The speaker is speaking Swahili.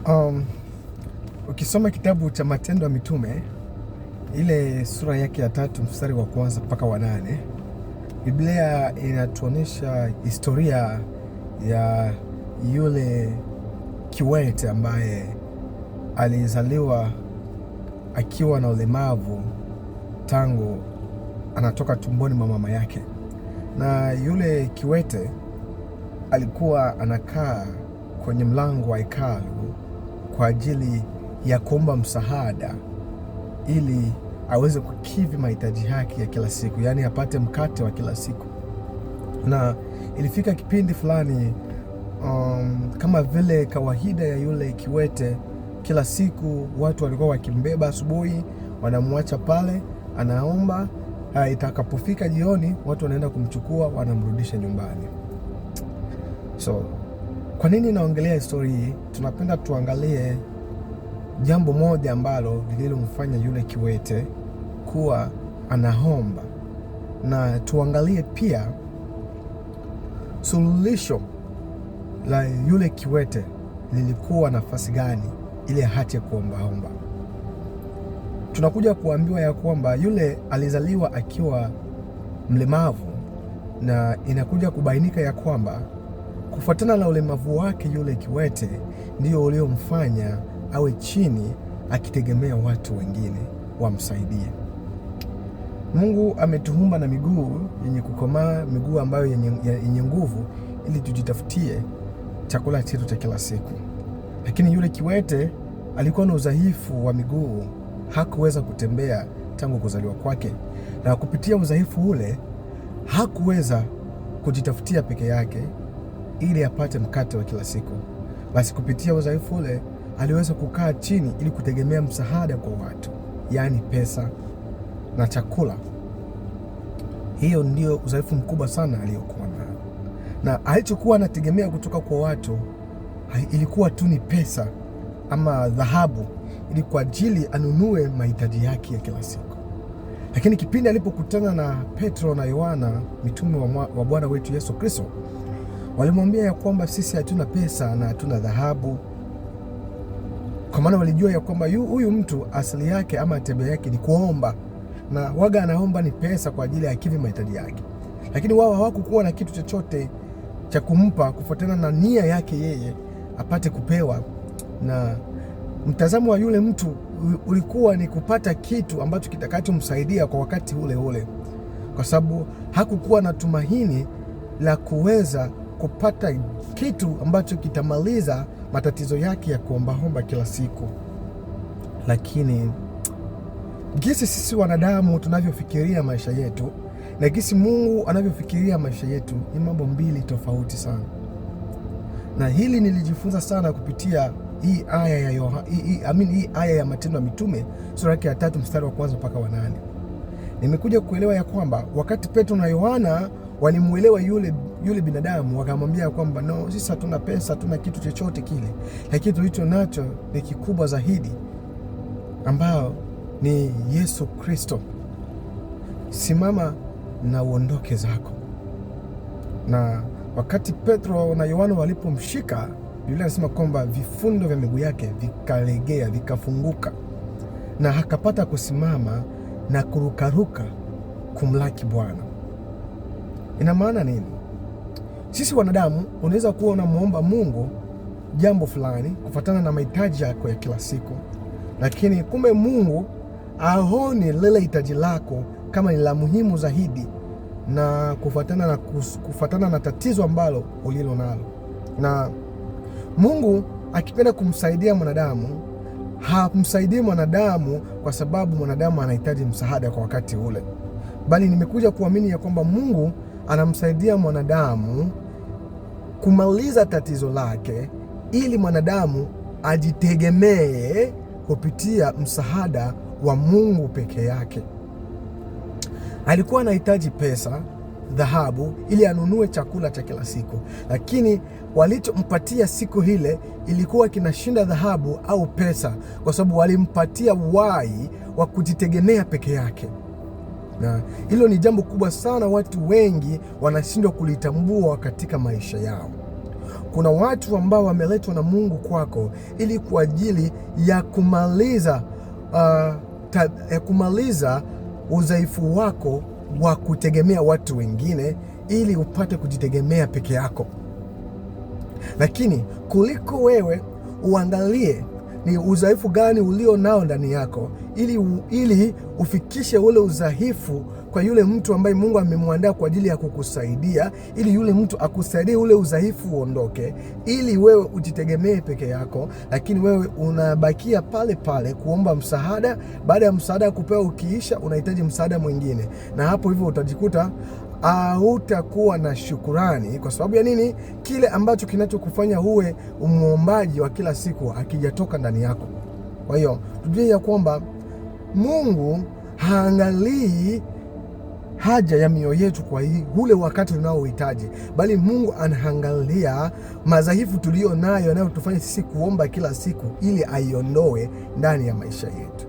Um, Ukisoma kitabu cha Matendo ya Mitume ile sura yake ya 3 mstari wa 1 mpaka wa 8, Biblia inatuonyesha historia ya yule kiwete ambaye alizaliwa akiwa na ulemavu tangu anatoka tumboni mwa mama yake, na yule kiwete alikuwa anakaa kwenye mlango wa hekalu kwa ajili ya kuomba msaada ili aweze kukidhi mahitaji yake ya kila siku, yaani apate mkate wa kila siku. Na ilifika kipindi fulani kama vile kawaida ya yule kiwete, kila siku watu walikuwa wakimbeba asubuhi, wanamwacha pale anaomba. Itakapofika jioni, watu wanaenda kumchukua, wanamrudisha nyumbani. So kwa nini naongelea historia hii? Tunapenda tuangalie jambo moja ambalo lililomfanya yule kiwete kuwa anaomba, na tuangalie pia suluhisho la yule kiwete lilikuwa nafasi gani ile hati ya kuombaomba. Tunakuja kuambiwa ya kwamba yule alizaliwa akiwa mlemavu, na inakuja kubainika ya kwamba kufuatana na ulemavu wake yule kiwete ndio uliomfanya awe chini akitegemea watu wengine wamsaidie. Mungu ametuumba na miguu yenye kukomaa, miguu ambayo yenye nguvu, ili tujitafutie chakula chetu cha kila siku. Lakini yule kiwete alikuwa na udhaifu wa miguu, hakuweza kutembea tangu kuzaliwa kwake, na kupitia udhaifu ule hakuweza kujitafutia peke yake ili apate mkate wa kila siku. Basi kupitia udhaifu ule aliweza kukaa chini ili kutegemea msaada kwa watu, yaani pesa na chakula. Hiyo ndio udhaifu mkubwa sana aliyokuwa nao, na alichokuwa anategemea kutoka kwa watu ilikuwa tu ni pesa ama dhahabu, ili kwa ajili anunue mahitaji yake ya kila siku. Lakini kipindi alipokutana na Petro na Yohana, mitume wa Bwana wetu Yesu Kristo, walimwambia ya kwamba sisi hatuna pesa na hatuna dhahabu, kwa maana walijua ya kwamba huyu mtu asili yake ama tabia yake ni kuomba, na waga anaomba ni pesa kwa ajili ya kukidhi mahitaji yake. Lakini wao hawakuwa na kitu chochote cha kumpa kufuatana na nia yake yeye apate kupewa, na mtazamo wa yule mtu ulikuwa ni kupata kitu ambacho kitakachomsaidia kwa wakati ule ule, kwa sababu hakukuwa na tumaini la kuweza kupata kitu ambacho kitamaliza matatizo yake ya kuombaomba kila siku. Lakini gisi sisi wanadamu tunavyofikiria maisha yetu na gisi Mungu anavyofikiria maisha yetu ni mambo mbili tofauti sana, na hili nilijifunza sana kupitia hii aya ya Matendo ya Mitume sura yake ya 3 mstari wa 1 mpaka wa 8. Nimekuja kuelewa ya kwamba wakati Petro na Yohana walimuelewa yule binadamu, wakamwambia kwamba no, sisi hatuna pesa, hatuna kitu chochote kile, lakini tulicho nacho ni kikubwa zaidi, ambao ni Yesu Kristo. Simama na uondoke zako. Na wakati Petro na Yohana walipomshika, Biblia inasema kwamba vifundo vya miguu yake vikalegea, vikafunguka, na akapata kusimama na kurukaruka kumlaki Bwana. Ina maana nini? Sisi wanadamu unaweza kuwa unamuomba Mungu jambo fulani kufuatana na mahitaji yako ya kila siku, lakini kumbe Mungu aone lile hitaji lako kama ni la muhimu zaidi, na kufuatana na tatizo ambalo ulilo nalo. Na Mungu akipenda kumsaidia mwanadamu, hamsaidii mwanadamu kwa sababu mwanadamu anahitaji msaada kwa wakati ule, bali nimekuja kuamini ya kwamba Mungu anamsaidia mwanadamu kumaliza tatizo lake ili mwanadamu ajitegemee kupitia msaada wa Mungu peke yake. Alikuwa anahitaji pesa, dhahabu ili anunue chakula cha kila siku, lakini walichompatia siku ile ilikuwa kinashinda dhahabu au pesa, kwa sababu walimpatia uhai wa kujitegemea peke yake. Na hilo ni jambo kubwa sana, watu wengi wanashindwa kulitambua katika maisha yao. Kuna watu ambao wameletwa na Mungu kwako ili kwa ajili ya kumaliza udhaifu wako wa kutegemea watu wengine ili upate kujitegemea peke yako. Lakini kuliko wewe uangalie ni udhaifu gani ulio nao ndani yako ili ufikishe ule udhaifu kwa yule mtu ambaye Mungu amemwandaa kwa ajili ya kukusaidia, ili yule mtu akusaidie ule udhaifu uondoke, ili wewe ujitegemee peke yako. Lakini wewe unabakia pale pale kuomba msaada, baada ya msaada kupewa ukiisha unahitaji msaada mwingine, na hapo hivyo utajikuta hautakuwa na shukurani. Kwa sababu ya nini? Kile ambacho kinachokufanya uwe muombaji wa kila siku hakijatoka ndani yako. Kwa hiyo tujue ya kwamba Mungu haangalii haja ya mioyo yetu kwa ule wakati unaohitaji, bali Mungu anaangalia madhaifu tulio nayo yanayotufanya sisi kuomba kila siku ili aiondoe ndani ya maisha yetu.